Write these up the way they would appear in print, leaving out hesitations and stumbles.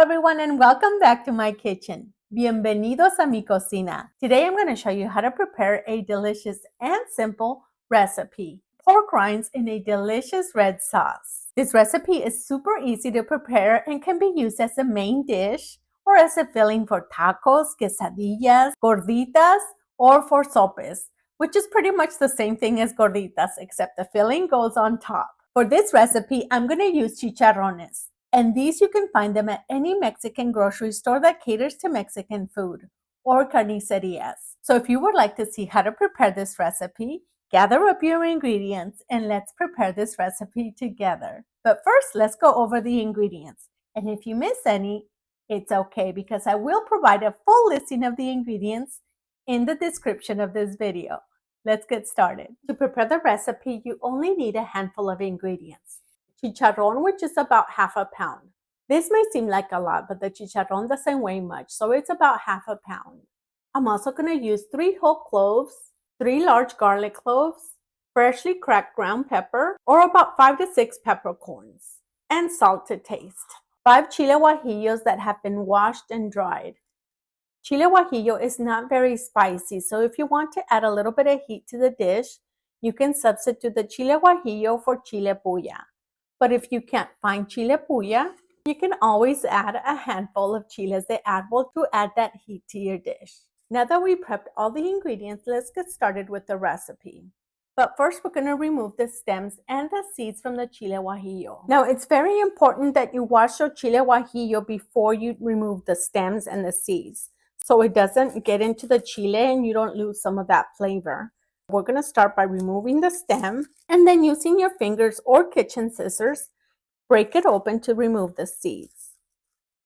everyone and welcome back to my kitchen. Bienvenidos a mi cocina. Today I'm going to show you how to prepare a delicious and simple recipe. Pork rinds in a delicious red sauce. This recipe is super easy to prepare and can be used as a main dish or as a filling for tacos, quesadillas, gorditas, or for sopes, which is pretty much the same thing as gorditas except the filling goes on top. For this recipe, I'm going to use chicharrones. And these you can find them at any Mexican grocery store that caters to Mexican food or carnicerias. So if you would like to see how to prepare this recipe, gather up your ingredients and let's prepare this recipe together. But first, let's go over the ingredients. And if you miss any, it's okay because I will provide a full listing of the ingredients in the description of this video. Let's get started. To prepare the recipe, you only need a handful of ingredients. Chicharron, which is about half a pound. This may seem like a lot, but the chicharron doesn't weigh much, so it's about half a pound. I'm also going to use 3 whole cloves, 3 large garlic cloves, freshly cracked ground pepper, or about 5 to 6 peppercorns, and salt to taste. 5 chile guajillos that have been washed and dried. Chile guajillo is not very spicy, so if you want to add a little bit of heat to the dish, you can substitute the chile guajillo for chile puya. But if you can't find chile puya, you can always add a handful of chiles de árbol to add that heat to your dish. Now that we prepped all the ingredients, let's get started with the recipe. But first, we're going to remove the stems and the seeds from the chile guajillo. Now, it's very important that you wash your chile guajillo before you remove the stems and the seeds, so it doesn't get into the chile and you don't lose some of that flavor. We're going to start by removing the stem and then using your fingers or kitchen scissors, break it open to remove the seeds.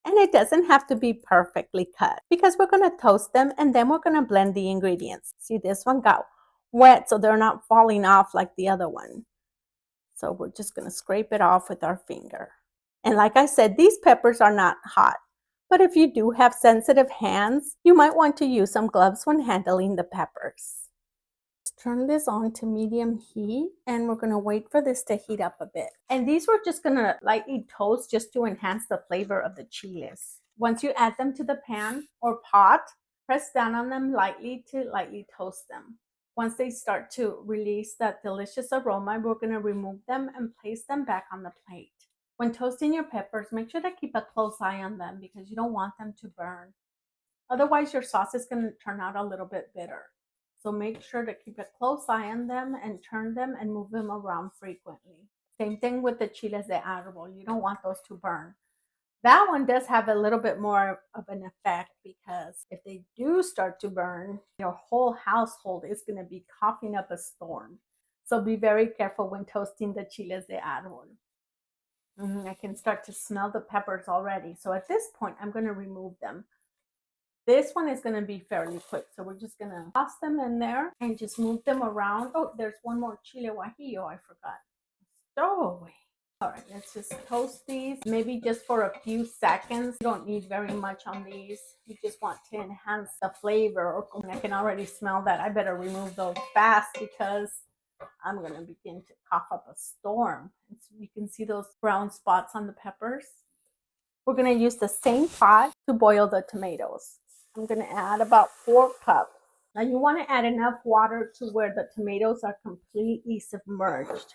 And it doesn't have to be perfectly cut because we're going to toast them and then we're going to blend the ingredients. See, this one got wet so they're not falling off like the other one. So we're just going to scrape it off with our finger. And like I said, these peppers are not hot. But if you do have sensitive hands, you might want to use some gloves when handling the peppers. Turn this on to medium heat and we're going to wait for this to heat up a bit. And these we're just going to lightly toast just to enhance the flavor of the chiles. Once you add them to the pan or pot, press down on them lightly to lightly toast them. Once they start to release that delicious aroma, we're going to remove them and place them back on the plate. When toasting your peppers, make sure to keep a close eye on them because you don't want them to burn. Otherwise, your sauce is going to turn out a little bit bitter. So make sure to keep a close eye on them and turn them and move them around frequently. Same thing with the chiles de árbol. You don't want those to burn. That one does have a little bit more of an effect because if they do start to burn, your whole household is going to be coughing up a storm. So be very careful when toasting the chiles de árbol. I can start to smell the peppers already. So at this point, I'm going to remove them. This one is going to be fairly quick, so we're just going to toss them in there and just move them around. Oh, there's one more chile guajillo I forgot. Throw away. All right, let's just toast these, maybe just for a few seconds. You don't need very much on these. You just want to enhance the flavor. I can already smell that. I better remove those fast because I'm going to begin to cough up a storm. You can see those brown spots on the peppers. We're going to use the same pot to boil the tomatoes. I'm going to add about 4 cups. Now you want to add enough water to where the tomatoes are completely submerged.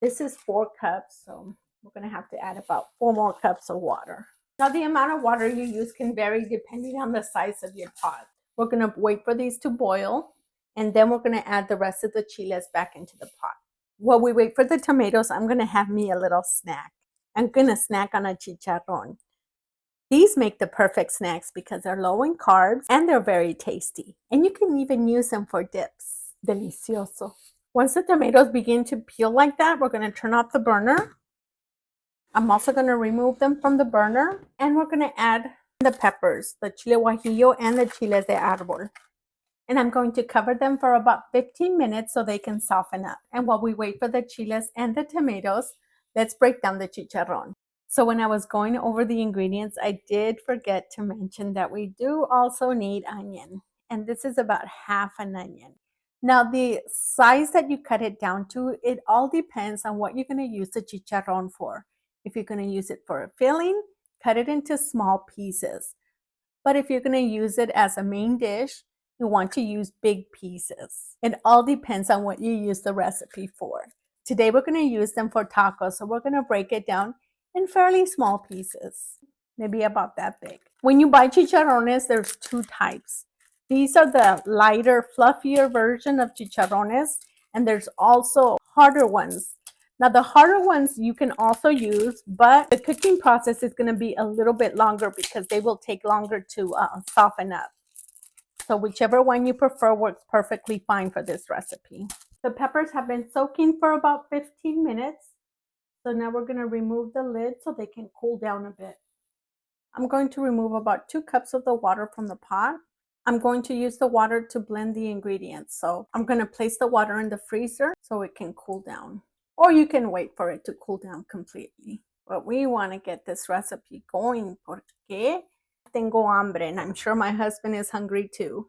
This is 4 cups, so we're going to have to add about 4 more cups of water. Now the amount of water you use can vary depending on the size of your pot. We're going to wait for these to boil, and then we're going to add the rest of the chiles back into the pot. While we wait for the tomatoes, I'm going to have me a little snack. I'm going to snack on a chicharron. These make the perfect snacks because they're low in carbs and they're very tasty. And you can even use them for dips. Delicioso. Once the tomatoes begin to peel like that, we're going to turn off the burner. I'm also going to remove them from the burner. And we're going to add the peppers, the chile guajillo and the chiles de árbol. And I'm going to cover them for about 15 minutes so they can soften up. And while we wait for the chiles and the tomatoes, let's break down the chicharron. So when I was going over the ingredients, I did forget to mention that we do also need onion. And this is about half an onion. Now the size that you cut it down to, it all depends on what you're going to use the chicharron for. If you're going to use it for a filling, cut it into small pieces. But if you're going to use it as a main dish, you want to use big pieces. It all depends on what you use the recipe for. Today we're going to use them for tacos, so we're going to break it down in fairly small pieces, maybe about that big. When you buy chicharrones, there's two types. These are the lighter, fluffier version of chicharrones, and there's also harder ones. Now the harder ones you can also use, but the cooking process is going to be a little bit longer because they will take longer to soften up. So whichever one you prefer works perfectly fine for this recipe. The peppers have been soaking for about 15 minutes. So now we're going to remove the lid so they can cool down a bit. I'm going to remove about 2 cups of the water from the pot. I'm going to use the water to blend the ingredients. So I'm going to place the water in the freezer so it can cool down. Or you can wait for it to cool down completely. But we want to get this recipe going porque tengo hambre, and I'm sure my husband is hungry too.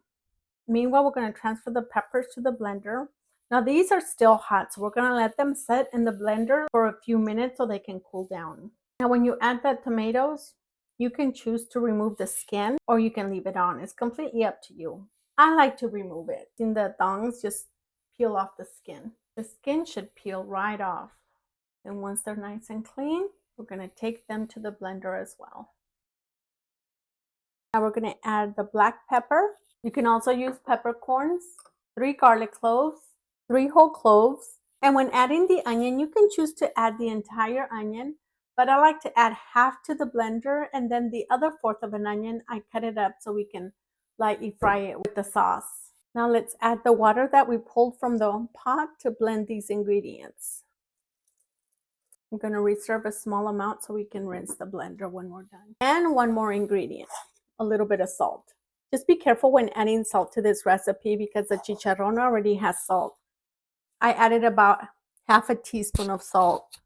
Meanwhile, we're going to transfer the peppers to the blender. Now these are still hot, so we're going to let them sit in the blender for a few minutes so they can cool down. Now when you add the tomatoes, you can choose to remove the skin or you can leave it on. It's completely up to you. I like to remove it. In the thongs, just peel off the skin. The skin should peel right off. And once they're nice and clean, we're going to take them to the blender as well. Now we're going to add the black pepper. You can also use peppercorns, 3 garlic cloves, 3 whole cloves. And when adding the onion, you can choose to add the entire onion, but I like to add half to the blender, and then the other 1/4 of an onion, I cut it up so we can lightly fry it with the sauce. Now let's add the water that we pulled from the pot to blend these ingredients. I'm going to reserve a small amount so we can rinse the blender when we're done. And one more ingredient, a little bit of salt. Just be careful when adding salt to this recipe because the chicharron already has salt. I added about half a teaspoon of salt.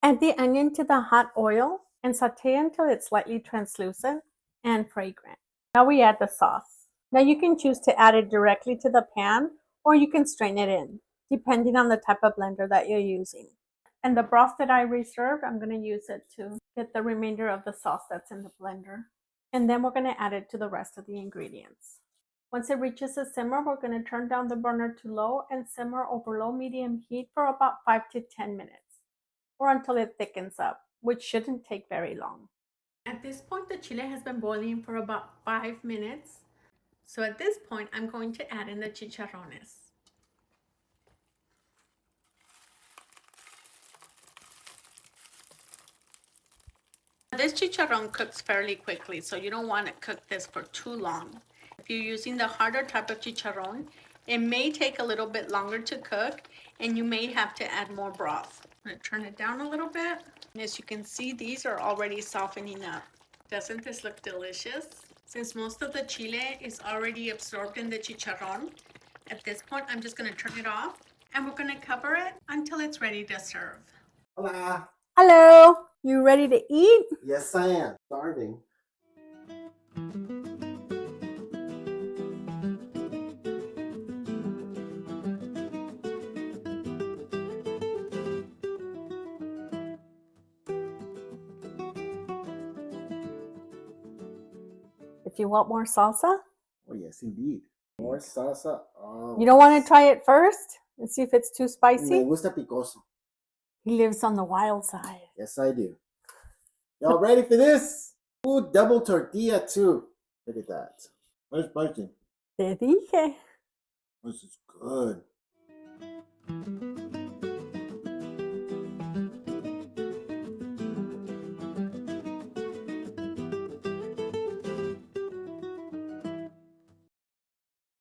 Add the onion to the hot oil and saute until it's slightly translucent and fragrant. Now we add the sauce. Now you can choose to add it directly to the pan or you can strain it in, depending on the type of blender that you're using. And the broth that I reserved, I'm going to use it to get the remainder of the sauce that's in the blender. And then we're going to add it to the rest of the ingredients. Once it reaches a simmer, we're going to turn down the burner to low and simmer over low-medium heat for about 5 to 10 minutes, or until it thickens up, which shouldn't take very long. At this point, the chile has been boiling for about 5 minutes. So at this point, I'm going to add in the chicharrones. This chicharron cooks fairly quickly, so you don't want to cook this for too long. If you're using the harder type of chicharron, it may take a little bit longer to cook and you may have to add more broth. I'm going to turn it down a little bit. And as you can see, these are already softening up. Doesn't this look delicious? Since most of the chile is already absorbed in the chicharron, at this point I'm just going to turn it off and we're going to cover it until it's ready to serve. Hola. Hello, you ready to eat? Yes, I am. Starving. If you want more salsa, Oh, yes, indeed. More salsa. Oh, you don't want to try it first and see if it's too me spicy? gusta picoso. He lives on the wild side. Yes, I do. Y'all ready for this? Ooh, double tortilla too. Look at that. Where's spicy? Te dije. This is good.